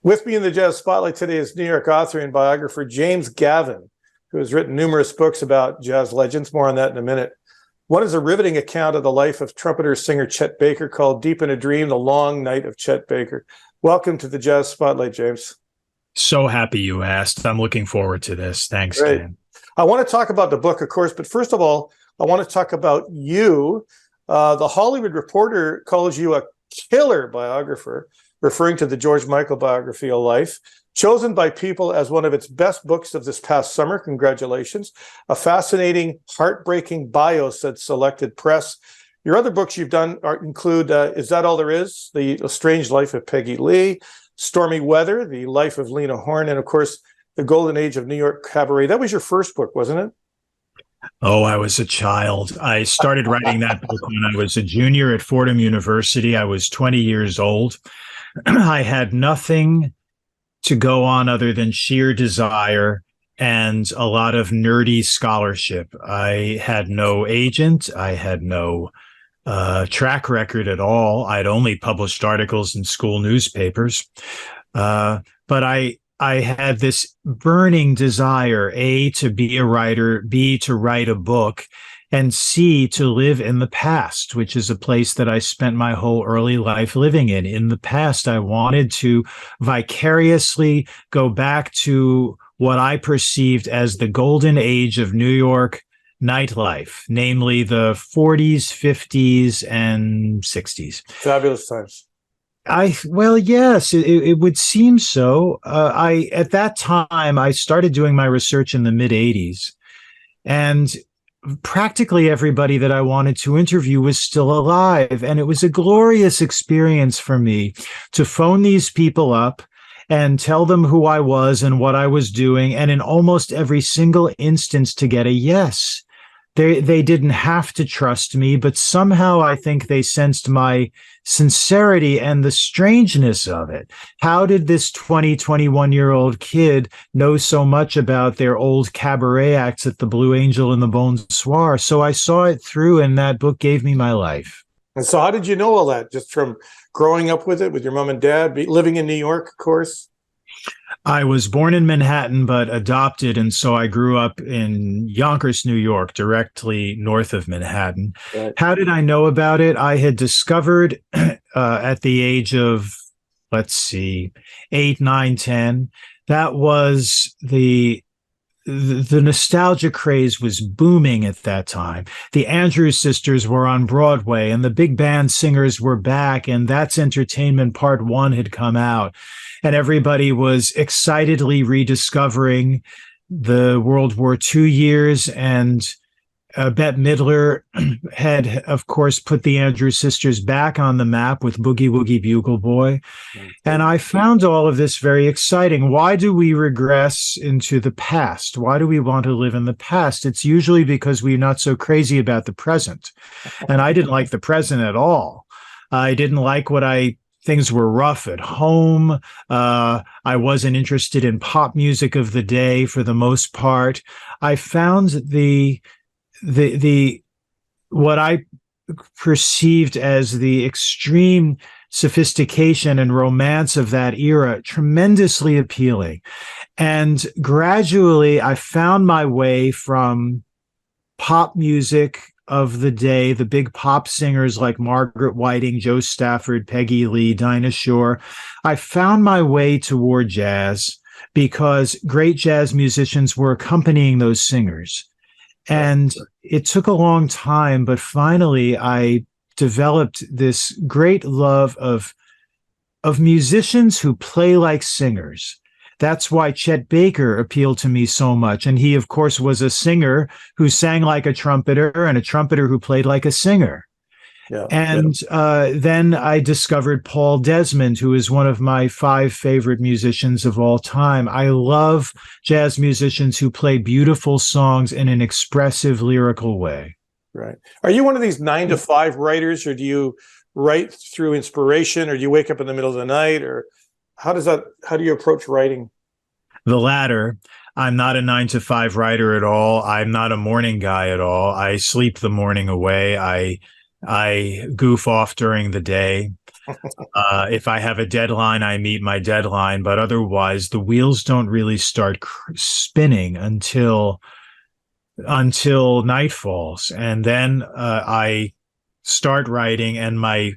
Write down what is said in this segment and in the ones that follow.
With me in the Jazz Spotlight today is New York author and biographer James Gavin, who has written numerous books about jazz legends. More on that in a minute. One is a riveting account of the life of trumpeter-singer Chet Baker called Deep in a Dream, The Long Night of Chet Baker. Welcome to the Jazz Spotlight, James. So happy you asked. I'm looking forward to this. Thanks, Great. Dan. I want to talk about the book, of course, but first of all, I want to talk about you. The Hollywood Reporter calls you a killer biographer, referring to the George Michael biography of life, chosen by People as one of its best books of this past summer. Congratulations. A fascinating, heartbreaking bio, said Selected Press. Your other books you've done include Is That All There Is? The Strange Life of Peggy Lee, Stormy Weather, The Life of Lena Horne, and of course, The Golden Age of New York Cabaret. That was your first book, wasn't it? Oh, I was a child. I started writing that book when I was a junior at Fordham University. I was 20 years old. I had nothing to go on other than sheer desire and a lot of nerdy scholarship. I had no agent. I had no track record at all. I'd only published articles in school newspapers. But I had this burning desire, A, to be a writer, B, to write a book, and C, to live in the past, which is a place that I spent my whole early life living in. In the past, I wanted to vicariously go back to what I perceived as the golden age of New York nightlife, namely the 40s, 50s, and 60s. Fabulous times. Well, yes, it would seem so. At that time, I started doing my research in the mid 80s, and practically everybody that I wanted to interview was still alive. And it was a glorious experience for me to phone these people up and tell them who I was and what I was doing. And in almost every single instance to get a yes. They didn't have to trust me, but somehow I think they sensed my sincerity and the strangeness of it. How did this 21-year-old kid know so much about their old cabaret acts at the Blue Angel and the Bonsoir? So I saw it through, and that book gave me my life. And so how did you know all that? Just from growing up with it, with your mom and dad, living in New York, of course? I was born in Manhattan, but adopted, and so I grew up in Yonkers, New York, directly north of Manhattan. Right. How did I know about it? I had discovered at the age of, 8, 9, 10, that was the nostalgia craze was booming at that time. The Andrews Sisters were on Broadway, and the big band singers were back, and That's Entertainment Part 1 had come out. And everybody was excitedly rediscovering the World War II years. And Bette Midler had, of course, put the Andrews Sisters back on the map with Boogie Woogie Bugle Boy. And I found all of this very exciting. Why do we regress into the past? Why do we want to live in the past? It's usually because we're not so crazy about the present. And I didn't like the present at all. I didn't like things were rough at home. I wasn't interested in pop music of the day for the most part. I found what I perceived as the extreme sophistication and romance of that era tremendously appealing. And gradually I found my way from pop music of the day, the big pop singers like Margaret Whiting, Joe Stafford, Peggy Lee, Dinah Shore. I found my way toward jazz because great jazz musicians were accompanying those singers. And it took a long time, but finally I developed this great love of musicians who play like singers. That's why Chet Baker appealed to me so much. And he, of course, was a singer who sang like a trumpeter and a trumpeter who played like a singer. Then I discovered Paul Desmond, who is one of my 5 favorite musicians of all time. I love jazz musicians who play beautiful songs in an expressive, lyrical way. Right. Are you one of these 9 to 5 writers, or do you write through inspiration, or do you wake up in the middle of the night, or how do you approach writing? The latter. I'm not a 9 to 5 writer at all. I'm not a morning guy at all. I sleep the morning away. I goof off during the day. If I have a deadline, I meet my deadline, but otherwise the wheels don't really start spinning until night falls. And then I start writing, and my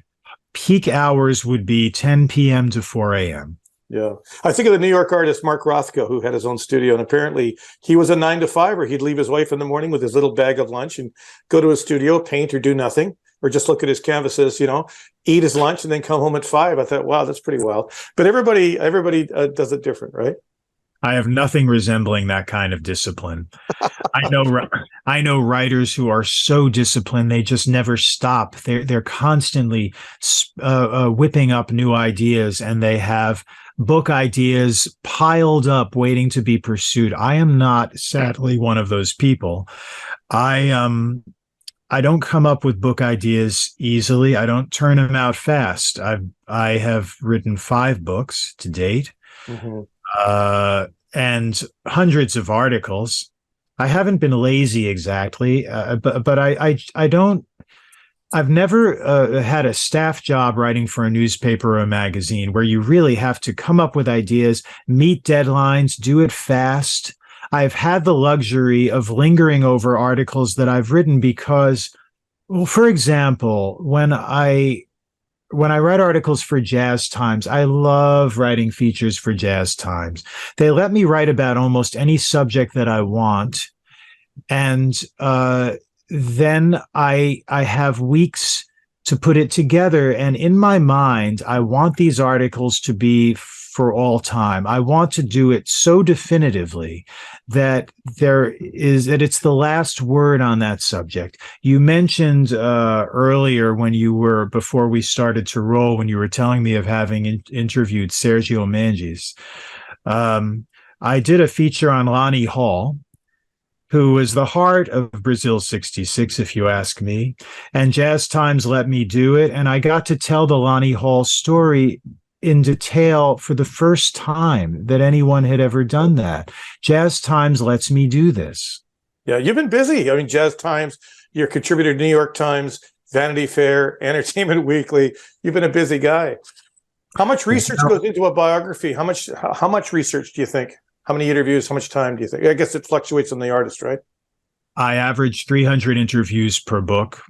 peak hours would be 10 p.m. to 4 a.m. Yeah. I think of the New York artist Mark Rothko, who had his own studio, and apparently he was a 9 to 5, or he'd leave his wife in the morning with his little bag of lunch and go to his studio, paint or do nothing, or just look at his canvases, eat his lunch and then come home at 5. I thought, wow, that's pretty wild. But everybody does it different, right? I have nothing resembling that kind of discipline. I know writers who are so disciplined they just never stop. They're constantly whipping up new ideas, and they have book ideas piled up waiting to be pursued. I am not, sadly, one of those people. I don't come up with book ideas easily. I don't turn them out fast. I have written 5 books to date. Mm-hmm. And hundreds of articles. I haven't been lazy exactly, but I've never had a staff job writing for a newspaper or a magazine where you really have to come up with ideas, meet deadlines, do it fast. I've had the luxury of lingering over articles that I've written because, well, for example, when I write articles for Jazz Times, I love writing features for Jazz Times. They let me write about almost any subject that I want. And then I have weeks to put it together. And in my mind, I want these articles to be for all time. I want to do it so definitively that it's the last word on that subject. You mentioned earlier before we started to roll, when you were telling me of having interviewed Sergio Mendes. I did a feature on Lonnie Hall, who is the heart of Brazil 66, if you ask me. And Jazz Times let me do it. And I got to tell the Lonnie Hall story in detail for the first time that anyone had ever done that. Jazz Times lets me do this. Yeah, you've been busy. I mean, Jazz Times, you're a contributor to New York Times, Vanity Fair, Entertainment Weekly. You've been a busy guy. How much research goes into a biography? How much research do you think? How many interviews? How much time do you think? I guess it fluctuates on the artist, right? I average 300 interviews per book.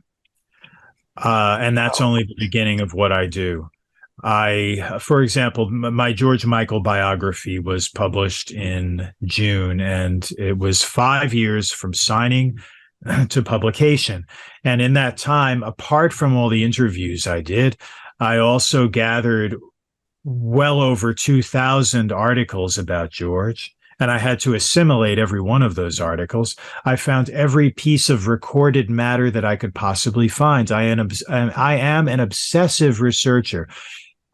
And that's only the beginning of what I do. For example, my George Michael biography was published in June, and it was 5 years from signing to publication. And in that time, apart from all the interviews I did, I also gathered well over 2,000 articles about George, and I had to assimilate every one of those articles. I found every piece of recorded matter that I could possibly find. I am an obsessive researcher.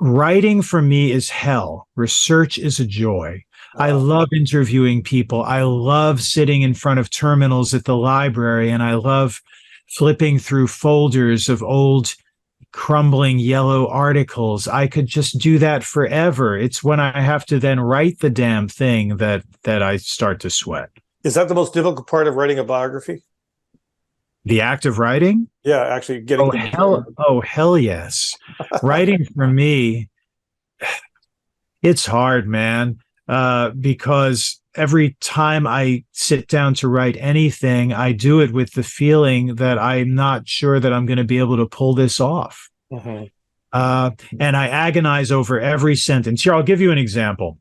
Writing for me is hell. Research is a joy. I love interviewing people. I love sitting in front of terminals at the library, and I love flipping through folders of old crumbling yellow articles. I could just do that forever. It's when I have to then write the damn thing that I start to sweat. Is that the most difficult part of writing a biography? The act of writing? Yeah, actually getting. Hell yes. Writing for me, it's hard, man. Because every time I sit down to write anything, I do it with the feeling that I'm not sure that I'm going to be able to pull this off. Mm-hmm. And I agonize over every sentence. Here, I'll give you an example.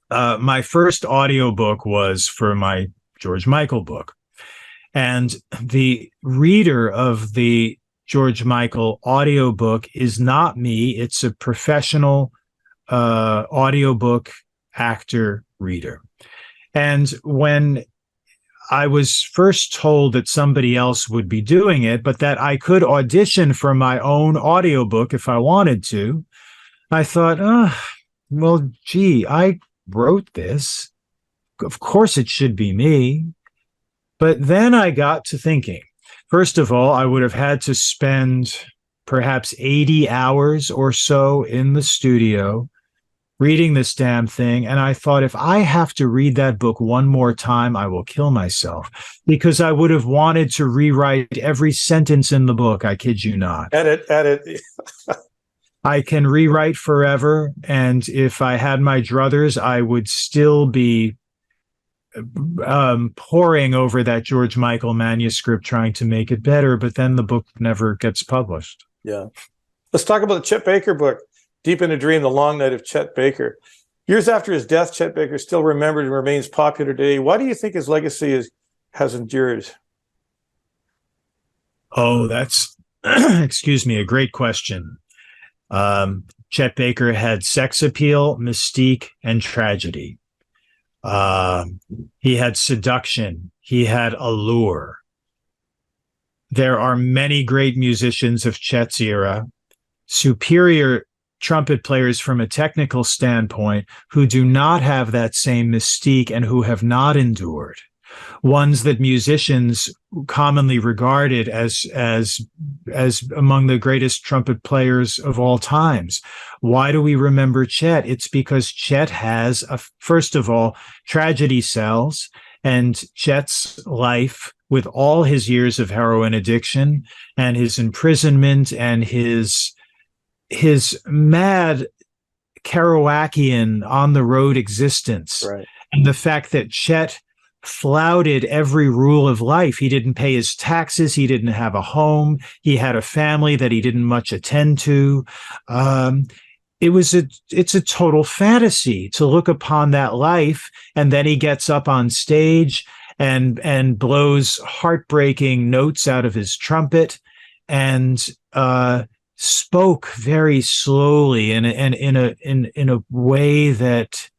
My first audiobook was for my George Michael book. And the reader of the George Michael audiobook is not me. It's a professional audiobook actor reader. And when I was first told that somebody else would be doing it, but that I could audition for my own audiobook if I wanted to, I thought, well, gee, I wrote this. Of course it should be me. But then I got to thinking, first of all, I would have had to spend perhaps 80 hours or so in the studio reading this damn thing. And I thought, if I have to read that book one more time, I will kill myself, because I would have wanted to rewrite every sentence in the book. I kid you not. Edit. I can rewrite forever, and if I had my druthers, I would still be poring over that George Michael manuscript trying to make it better, but then the book never gets published. Yeah. Let's talk about the Chet Baker book, Deep in a Dream, The Long Night of Chet Baker. Years after his death, Chet Baker is still remembered and remains popular today. Why do you think his legacy has endured? Oh, that's, excuse me, a great question. Chet Baker had sex appeal, mystique, and tragedy. He had seduction. He had allure. There are many great musicians of Chet's era, superior trumpet players from a technical standpoint, who do not have that same mystique and who have not endured. Ones that musicians commonly regarded as among the greatest trumpet players of all times. Why do we remember Chet? It's because Chet has, first of all, tragedy sells, and Chet's life, with all his years of heroin addiction and his imprisonment and his mad Kerouacian on the road existence, right, and the fact that Chet flouted every rule of life. He didn't pay his taxes. He didn't have a home. He had a family that he didn't much attend to. It's a total fantasy to look upon that life. And then he gets up on stage and blows heartbreaking notes out of his trumpet and spoke very slowly and in a way that,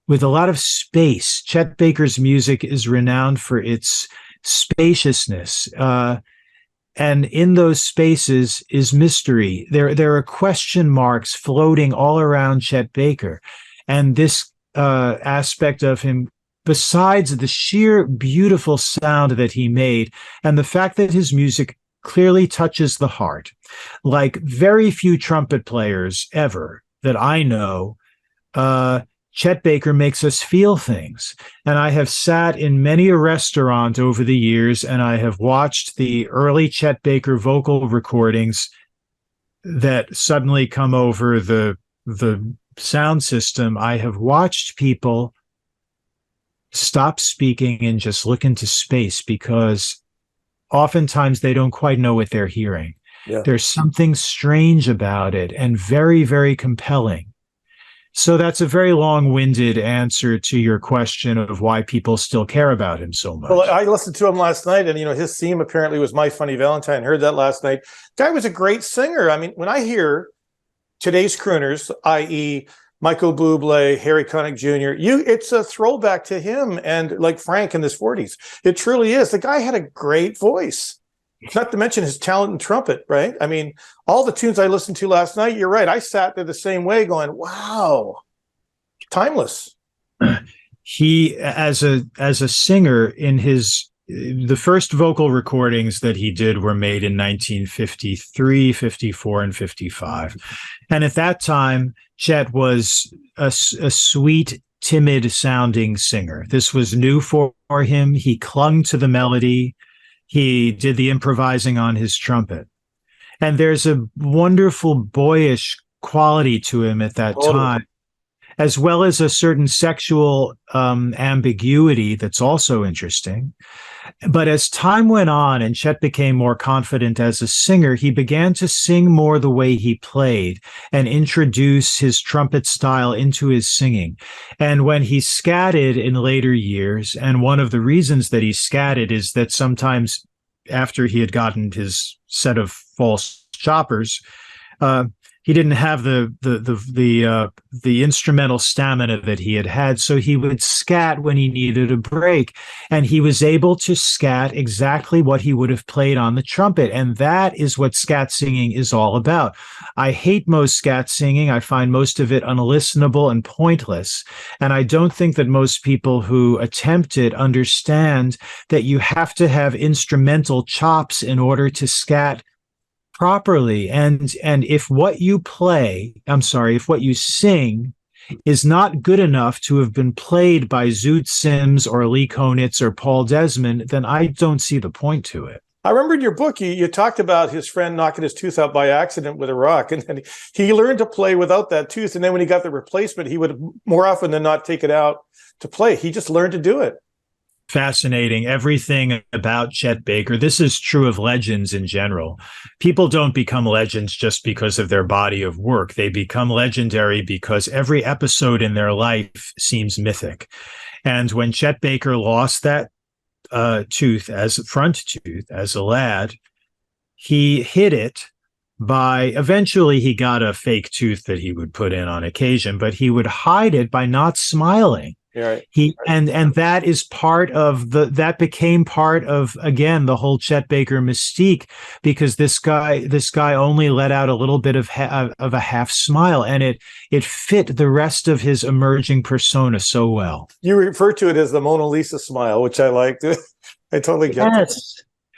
with a lot of space. Chet Baker's music is renowned for its spaciousness. And in those spaces is mystery. There are question marks floating all around Chet Baker. And this aspect of him, besides the sheer beautiful sound that he made, and the fact that his music clearly touches the heart, like very few trumpet players ever that I know, Chet Baker makes us feel things. And I have sat in many a restaurant over the years, and I have watched the early Chet Baker vocal recordings that suddenly come over the sound system. I have watched people stop speaking and just look into space, because oftentimes they don't quite know what they're hearing. Yeah. There's something strange about it and very, very compelling. So that's a very long-winded answer to your question of why people still care about him so much. Well, I listened to him last night, and his theme apparently was "My Funny Valentine." Heard that last night. Guy was a great singer. I mean, when I hear today's crooners, i.e., Michael Bublé, Harry Connick Jr., it's a throwback to him and like Frank in his 40s. It truly is. The guy had a great voice. Not to mention his talent in trumpet, right? I mean, all the tunes I listened to last night, you're right. I sat there the same way going, wow, timeless. He, as a singer, in the first vocal recordings that he did were made in 1953, 54, and 55. And at that time, Chet was a sweet, timid sounding singer. This was new for him. He clung to the melody. He did the improvising on his trumpet. And there's a wonderful boyish quality to him at that time, as well as a certain sexual ambiguity that's also interesting. But as time went on and Chet became more confident as a singer, he began to sing more the way he played and introduce his trumpet style into his singing. And when he scatted in later years, and one of the reasons that he scatted is that sometimes after he had gotten his set of false choppers, he didn't have the instrumental stamina that he had, so he would scat when he needed a break, and he was able to scat exactly what he would have played on the trumpet, and that is what scat singing is all about. I hate most scat singing. I find most of it unlistenable and pointless, and I don't think that most people who attempt it understand that you have to have instrumental chops in order to scat properly. And if what you if what you sing is not good enough to have been played by Zoot Sims or Lee Konitz or Paul Desmond, then I don't see the point to it. I remember in your book, you talked about his friend knocking his tooth out by accident with a rock, and then he learned to play without that tooth. And then when he got the replacement, he would more often than not take it out to play. He just learned to do it. Fascinating. Everything about Chet Baker. This is true of legends in general. People don't become legends just because of their body of work. They become legendary because every episode in their life seems mythic. And when Chet Baker lost that tooth as a front tooth as a lad, he hid it by eventually he got a fake tooth that he would put in on occasion, but he would hide it by not smiling. Right. And that is part of that became part of, again, the whole Chet Baker mystique, because this guy only let out a little bit of a half smile, and it fit the rest of his emerging persona so well. You refer to it as the Mona Lisa smile, which I liked. I totally get it.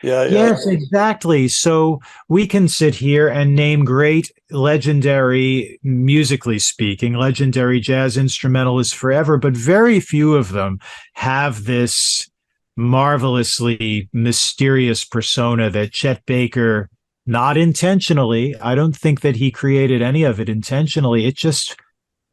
Yeah. Yes, exactly. So we can sit here and name great, legendary, musically speaking, legendary jazz instrumentalists forever, but very few of them have this marvelously mysterious persona that Chet Baker, not intentionally, I don't think that he created any of it intentionally. It just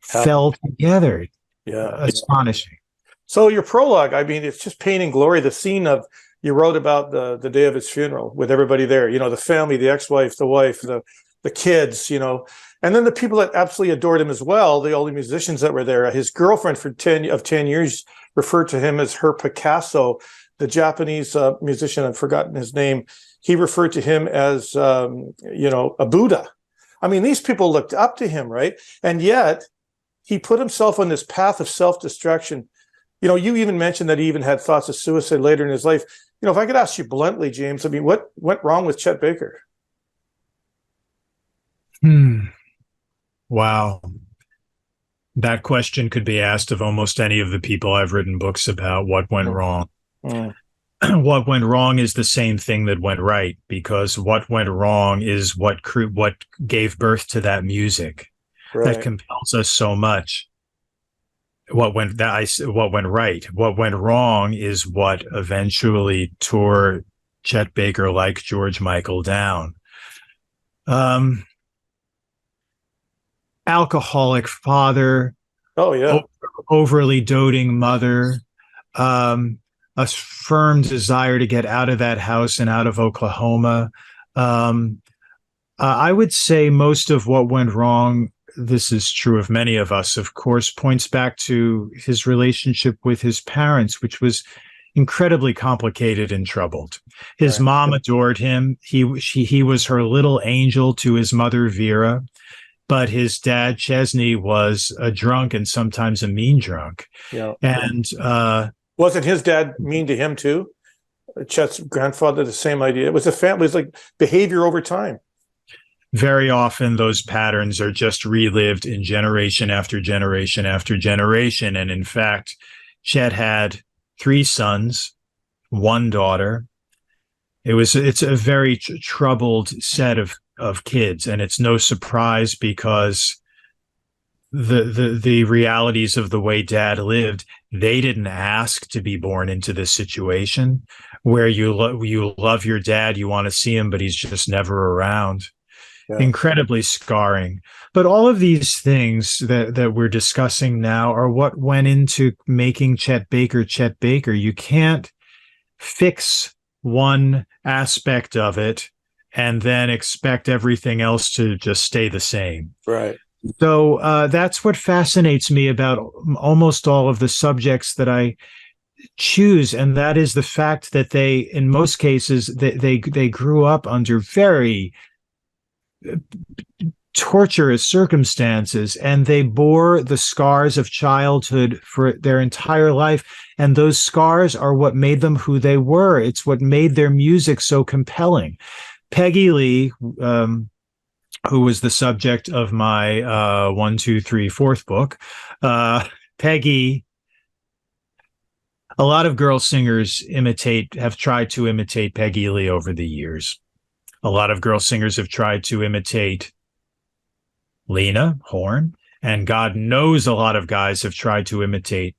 fell together. Yeah. Astonishing. So your prologue, I mean, it's just pain and glory. The scene of you wrote about the day of his funeral with everybody there, the family, the ex-wife, the wife, the kids, and then the people that absolutely adored him as well, all the musicians that were there. His girlfriend for 10 years referred to him as her Picasso. The Japanese musician, I've forgotten his name, he referred to him as, a Buddha. I mean, these people looked up to him, right? And yet he put himself on this path of self-destruction. You even mentioned that he even had thoughts of suicide later in his life. If I could ask you bluntly, James, I mean, what went wrong with Chet Baker? Wow. That question could be asked of almost any of the people I've written books about. What went wrong? What went wrong is the same thing that went right, because what went wrong is what gave birth to that music that compels us so much. What went right? What went wrong is what eventually tore Chet Baker, like George Michael, down. Alcoholic father. Oh yeah. Overly doting mother. A firm desire to get out of that house and out of Oklahoma. I would say most of what went wrong, this is true of many of us, of course, points back to his relationship with his parents, which was incredibly complicated and troubled. His mom adored him. He was her little angel to his mother, Vera. But his dad, Chesney, was a drunk and sometimes a mean drunk. Yeah. And wasn't his dad mean to him too? Chet's grandfather, the same idea. It was a family. It's like behavior over time. Very often those patterns are just relived in generation after generation after generation. And in fact, Chet had 3 sons, 1 daughter. It's a very troubled set of kids, and it's no surprise because the realities of the way Dad lived, they didn't ask to be born into this situation where you love your dad, you want to see him, but he's just never around. Yeah. Incredibly scarring. But all of these things that we're discussing now are what went into making Chet Baker Chet Baker. You can't fix one aspect of it and then expect everything else to just stay the same. Right. So that's what fascinates me about almost all of the subjects that I choose, and that is the fact that they, in most cases, they grew up under very torturous circumstances, and they bore the scars of childhood for their entire life, and those scars are what made them who they were. It's what made their music so compelling. Peggy Lee, who was the subject of my 1, 2, 3, 4th book, Peggy, a lot of girl singers have tried to imitate Peggy Lee over the years. A lot of girl singers have tried to imitate Lena Horne, and God knows a lot of guys have tried to imitate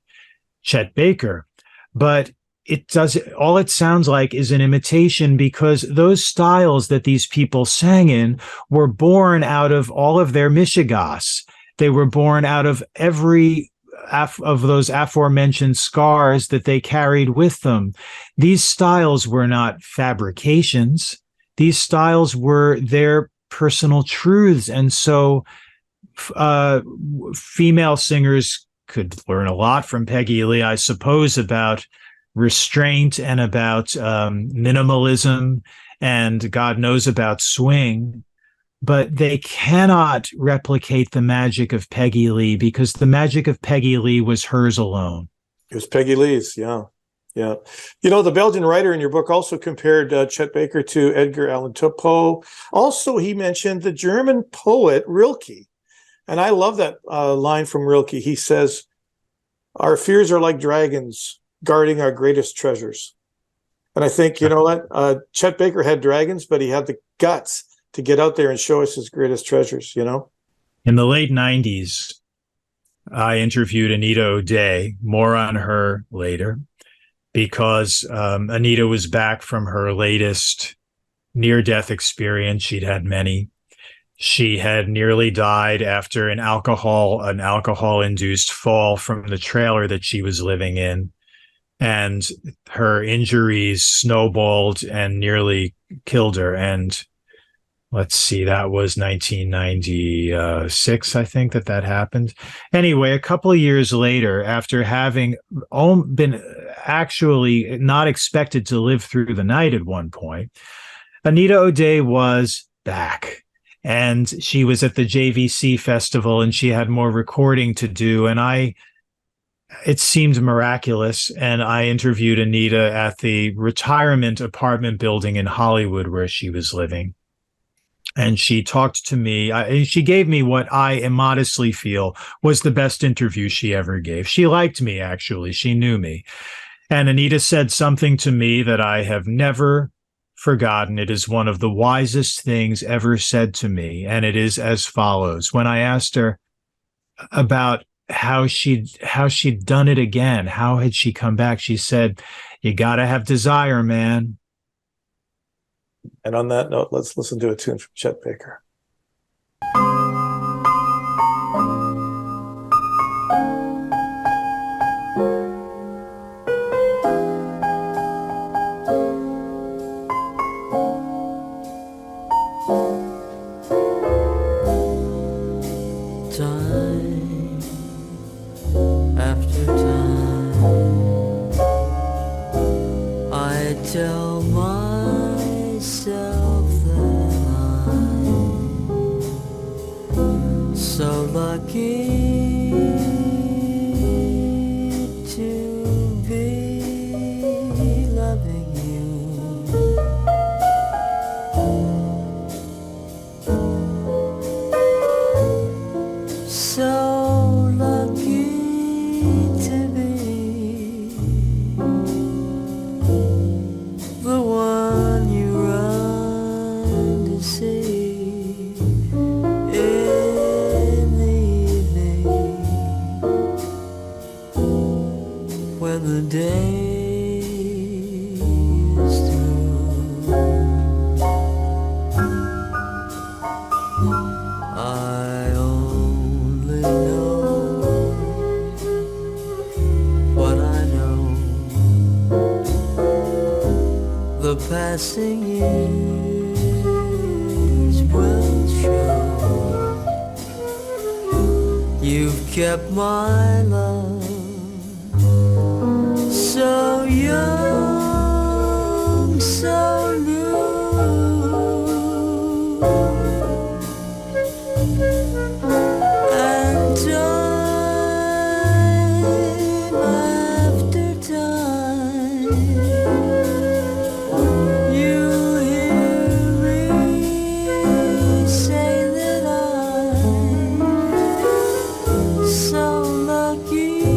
Chet Baker. But it does, all it sounds like is an imitation, because those styles that these people sang in were born out of all of their mishigas. They were born out of every of those aforementioned scars that they carried with them. These styles were not fabrications. These styles were their personal truths. And so female singers could learn a lot from Peggy Lee, I suppose, about restraint and about minimalism, and God knows about swing. But they cannot replicate the magic of Peggy Lee, because the magic of Peggy Lee was hers alone. It was Peggy Lee's, yeah. Yeah. You know, the Belgian writer in your book also compared Chet Baker to Edgar Allan Poe. Also, he mentioned the German poet Rilke. And I love that line from Rilke. He says, "Our fears are like dragons guarding our greatest treasures." And I think, you know what? Chet Baker had dragons, but he had the guts to get out there and show us his greatest treasures, you know? In the late 90s, I interviewed Anita O'Day, more on her later, because Anita was back from her latest near-death experience. She'd had many. She had nearly died after an alcohol-induced fall from the trailer that she was living in. And her injuries snowballed and nearly killed her. And let's see, that was 1996, I think, that happened. Anyway, a couple of years later, after having been actually not expected to live through the night at one point, Anita O'Day was back. And she was at the JVC festival, and she had more recording to do. And it seemed miraculous. And I interviewed Anita at the retirement apartment building in Hollywood where she was living. And she talked to me. She gave me what I immodestly feel was the best interview she ever gave. She liked me, actually. She knew me. And Anita said something to me that I have never forgotten. It is one of the wisest things ever said to me. And it is as follows. When I asked her about how she'd done it again, how had she come back, she said, "You got to have desire, man." And on that note, let's listen to a tune from Chet Baker. Time after time, I tell myself that I'm so lucky to be loving you. So lucky to be the one you run to see in the evening when the day is through. I only know what I know. The passing years will show. You've kept my love so young, so new. And time after time, you hear me say that I'm so lucky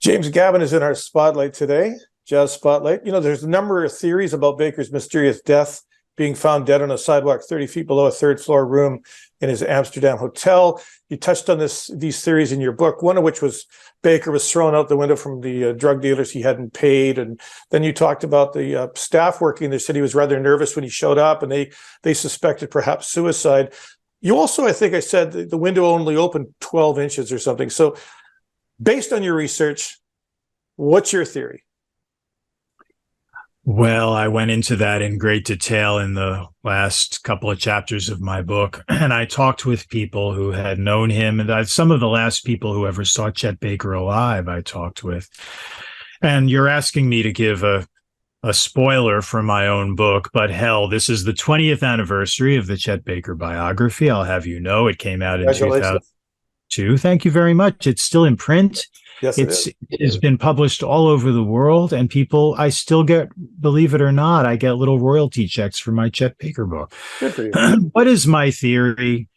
James Gavin is in our spotlight today, Jazz Spotlight. You know, there's a number of theories about Baker's mysterious death, being found dead on a sidewalk 30 feet below a third floor room in his Amsterdam hotel. You touched on these theories in your book, one of which was Baker was thrown out the window from the drug dealers he hadn't paid. And then you talked about the staff working there said he was rather nervous when he showed up, and they suspected perhaps suicide. You also, I think I said the window only opened 12 inches or something. So based on your research, what's your theory? Well, I went into that in great detail in the last couple of chapters of my book, and I talked with people who had known him, and some of the last people who ever saw Chet Baker alive I talked with. And you're asking me to give a spoiler for my own book, but hell, this is the 20th anniversary of the Chet Baker biography. I'll have you know, it came out in 2002. Thank you very much. It's still in print. Yes, it has been published all over the world, and people, I still get, believe it or not, I get little royalty checks for my Chet Baker book. Good for you. What is my theory?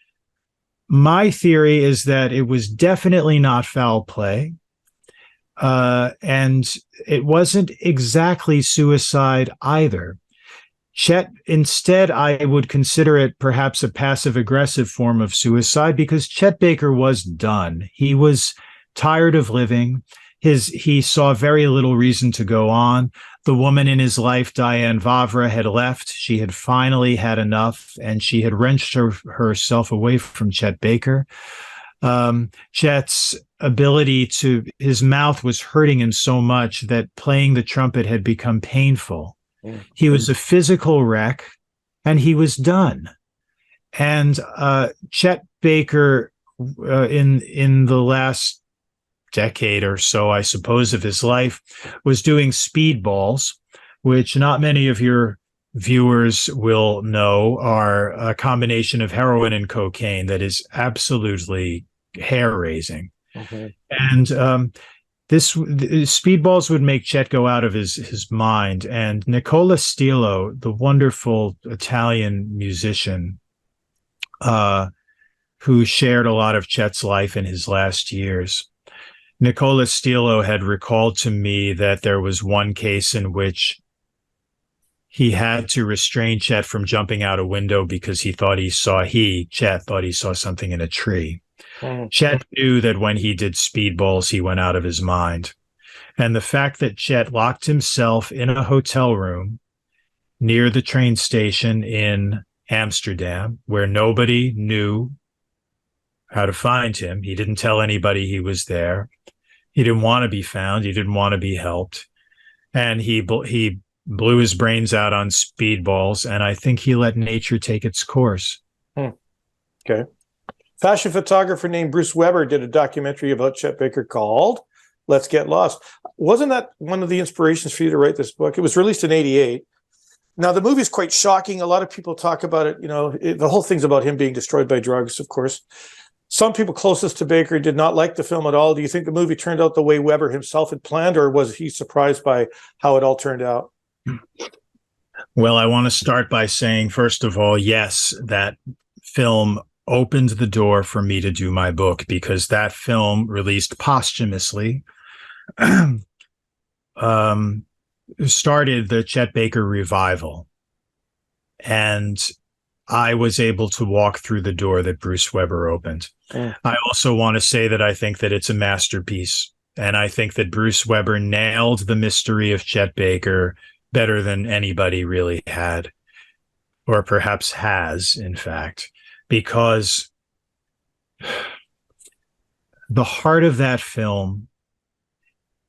My theory is that it was definitely not foul play, and it wasn't exactly suicide either. Chet, instead, I would consider it perhaps a passive-aggressive form of suicide, because Chet Baker was done. He was tired of living. He saw very little reason to go on. The woman in his life, Diane Vavra, had left. She had finally had enough, and she had wrenched herself away from Chet Baker. Chet's ability his mouth was hurting him so much that playing the trumpet had become painful. He was a physical wreck, and he was done. And Chet Baker, in the last decade or so, I suppose, of his life, was doing speedballs, which not many of your viewers will know are a combination of heroin and cocaine that is absolutely hair-raising. Okay. And speedballs would make Chet go out of his mind. And Nicola Stilo, the wonderful Italian musician, who shared a lot of Chet's life in his last years, Nicola Stilo had recalled to me that there was one case in which he had to restrain Chet from jumping out a window because Chet thought he saw something in a tree. Chet knew that when he did speedballs, he went out of his mind. And the fact that Chet locked himself in a hotel room near the train station in Amsterdam, where nobody knew how to find him. He didn't tell anybody he was there. He didn't want to be found. He didn't want to be helped. And he blew his brains out on speedballs, and I think he let nature take its course. Okay. Fashion photographer named Bruce Weber did a documentary about Chet Baker called Let's Get Lost. Wasn't that one of the inspirations for you to write this book? It was released in 1988. Now, the movie is quite shocking. A lot of people talk about it. You know, the whole thing's about him being destroyed by drugs, of course. Some people closest to Baker did not like the film at all. Do you think the movie turned out the way Weber himself had planned, or was he surprised by how it all turned out? Well, I want to start by saying, first of all, yes, that film opened the door for me to do my book, because that film, released posthumously, started the Chet Baker revival. And I was able to walk through the door that Bruce Weber opened. I also want to say that I think that it's a masterpiece. And I think that Bruce Weber nailed the mystery of Chet Baker better than anybody really had, or perhaps has, in fact, because the heart of that film,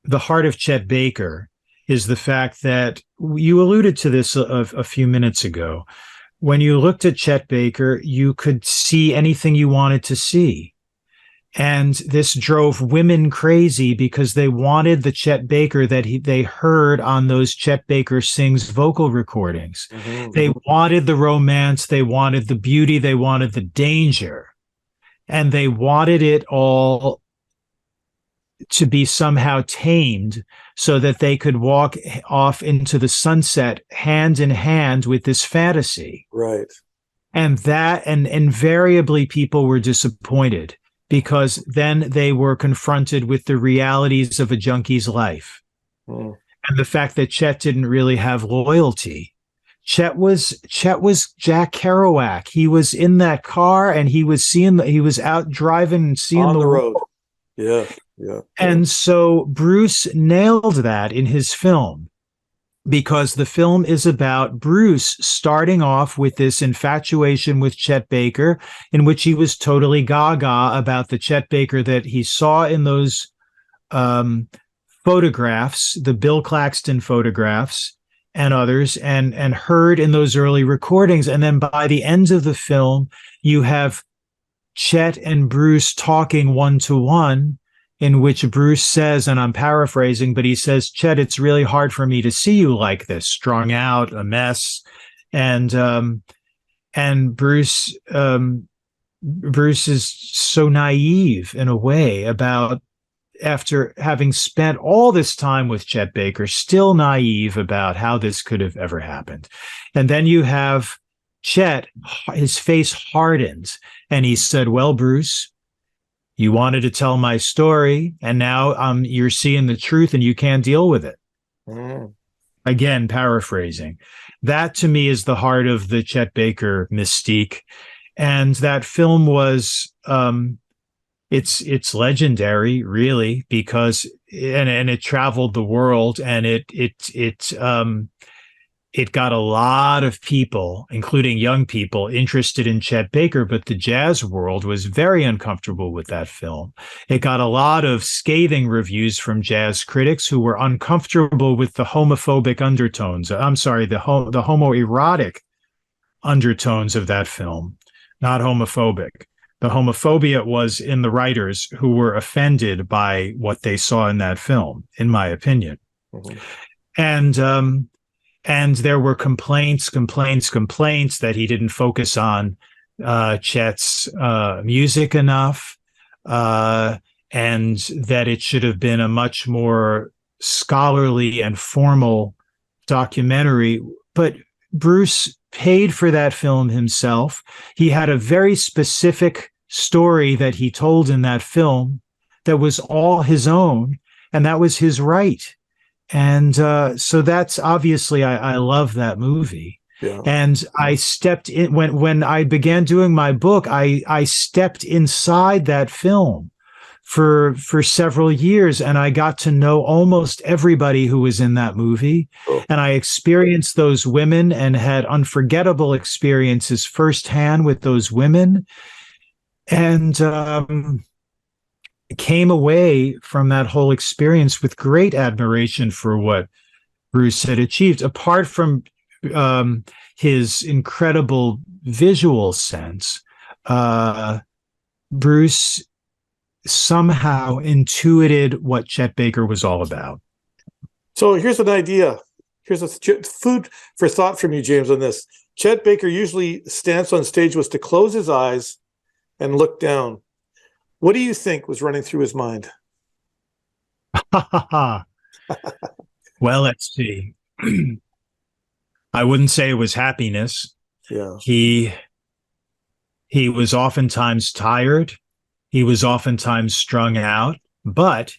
the heart of Chet Baker, is the fact that you alluded to this a few minutes ago. When you looked at Chet Baker, you could see anything you wanted to see. And this drove women crazy because they wanted the Chet Baker that they heard on those Chet Baker Sings vocal recordings. Mm-hmm. They wanted the romance, they wanted the beauty, they wanted the danger. And they wanted it all to be somehow tamed so that they could walk off into the sunset hand in hand with this fantasy. Right. And invariably people were disappointed. because then they were confronted with the realities of a junkie's life. Mm. And the fact that Chet didn't really have loyalty. Chet was Jack Kerouac. He was in that car and he was out driving and seeing On the the world. road. Yeah, yeah. And so Bruce nailed that in his film, because the film is about Bruce starting off with this infatuation with Chet Baker, in which he was totally gaga about the Chet Baker that he saw in those photographs, the Bill Claxton photographs and others, and heard in those early recordings. And then by the end of the film, you have Chet and Bruce talking one-to-one, in which Bruce says, and I'm paraphrasing, but he says, Chet, it's really hard for me to see you like this, strung out, a mess. And Bruce is so naive in a way about, after having spent all this time with Chet Baker, still naive about how this could have ever happened. And then you have Chet, his face hardens, and he said, well, Bruce, you wanted to tell my story, and now you're seeing the truth and you can't deal with it. Mm. Again, paraphrasing. That to me is the heart of the Chet Baker mystique. And that film was, it's legendary, really, because, and it traveled the world, and it got a lot of people, including young people, interested in Chet Baker, but the jazz world was very uncomfortable with that film. It got a lot of scathing reviews from jazz critics who were uncomfortable with the homophobic undertones. I'm sorry, the homoerotic undertones of that film, not homophobic. The homophobia was in the writers who were offended by what they saw in that film, in my opinion. Mm-hmm. And there were complaints that he didn't focus on Chet's music enough, and that it should have been a much more scholarly and formal documentary. But Bruce paid for that film himself. He had a very specific story that he told in that film that was all his own, and that was his right. And so that's obviously, I love that movie. Yeah. And I stepped in when I began doing my book, I stepped inside that film for several years, and I got to know almost everybody who was in that movie. Oh. And I experienced those women and had unforgettable experiences firsthand with those women. And came away from that whole experience with great admiration for what Bruce had achieved. Apart from his incredible visual sense, Bruce somehow intuited what Chet Baker was all about. So here's an idea. Here's a food for thought from you, James, on this. Chet Baker usually stance on stage was to close his eyes and look down. What do you think was running through his mind? Well, let's see. I wouldn't say it was happiness. Yeah. He was oftentimes tired. He was oftentimes strung out, but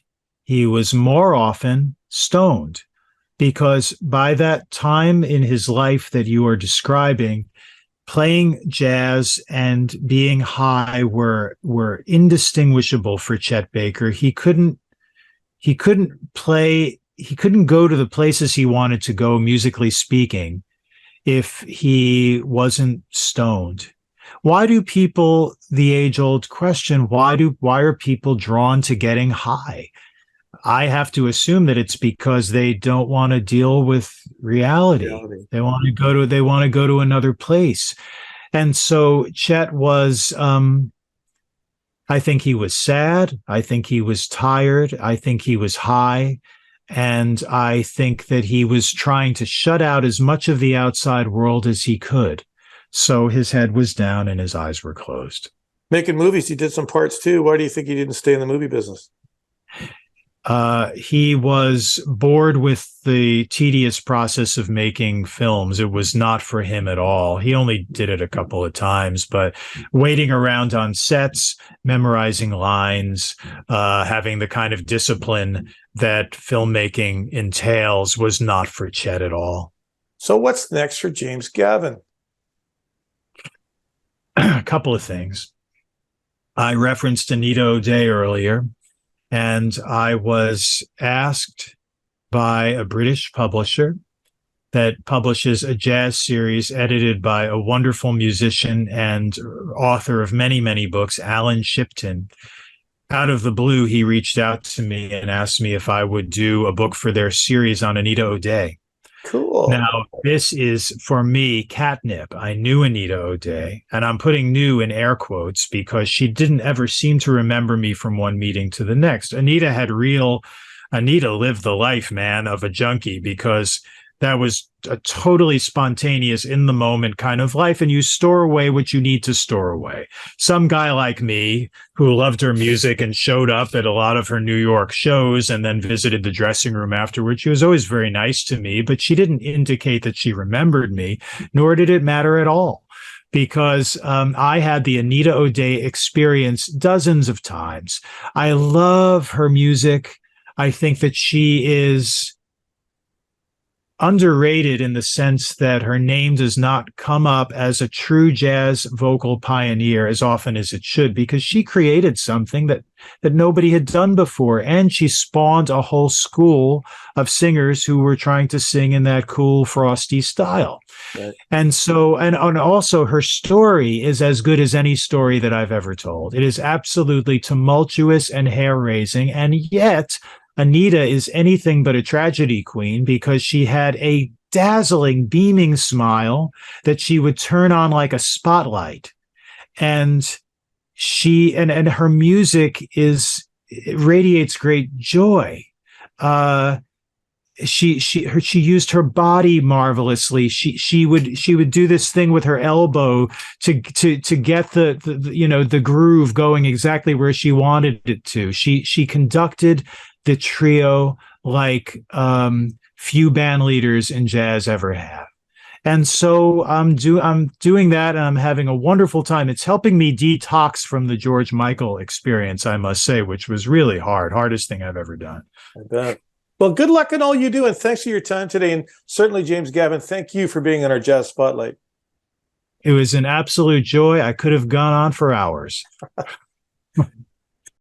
he was more often stoned, because by that time in his life that you are describing, playing jazz and being high were indistinguishable for Chet Baker. He couldn't go to the places he wanted to go, musically speaking, if he wasn't stoned. Why do people, the age-old question, why are people drawn to getting high? I have to assume that it's because they don't want to deal with reality. They want to go to another place. And so Chet was, I think he was sad. I think he was tired. I think he was high. And I think that he was trying to shut out as much of the outside world as he could. So his head was down and his eyes were closed. Making movies, he did some parts too. Why do you think he didn't stay in the movie business? He was bored with the tedious process of making films. It was not for him at all. He only did it a couple of times, but waiting around on sets, memorizing lines, having the kind of discipline that filmmaking entails was not for Chet at all. So what's next for James Gavin? A couple of things. I referenced Anita O'Day earlier. And I was asked by a British publisher that publishes a jazz series edited by a wonderful musician and author of many, many books, Alan Shipton. Out of the blue, he reached out to me and asked me if I would do a book for their series on Anita O'Day. Cool. Now, this is, for me, catnip. I knew Anita O'Day, and I'm putting "new" in air quotes because she didn't ever seem to remember me from one meeting to the next. Anita lived the life, man, of a junkie, because that was a totally spontaneous, in the moment kind of life, and you store away what you need to store away. Some guy like me who loved her music and showed up at a lot of her New York shows and then visited the dressing room afterwards. She was always very nice to me, but she didn't indicate that she remembered me, nor did it matter at all, because I had the Anita O'Day experience dozens of times. I love her music. I think that she is underrated in the sense that her name does not come up as a true jazz vocal pioneer as often as it should, because she created something that nobody had done before, and she spawned a whole school of singers who were trying to sing in that cool frosty style. Right. And so, and also her story is as good as any story that I've ever told. It is absolutely tumultuous and hair-raising, and yet Anita is anything but a tragedy queen, because she had a dazzling, beaming smile that she would turn on like a spotlight. And and her music radiates great joy. She used her body marvelously. She would do this thing with her elbow to get the groove going exactly where she wanted it to. She conducted the trio like few band leaders in jazz ever have. And so I'm doing that, and I'm having a wonderful time. It's helping me detox from the George Michael experience, I must say, which was really hardest thing I've ever done. I bet. Well, good luck in all you do, and thanks for your time today. And certainly, James Gavin, thank you for being on our Jazz Spotlight. It was an absolute joy. I could have gone on for hours.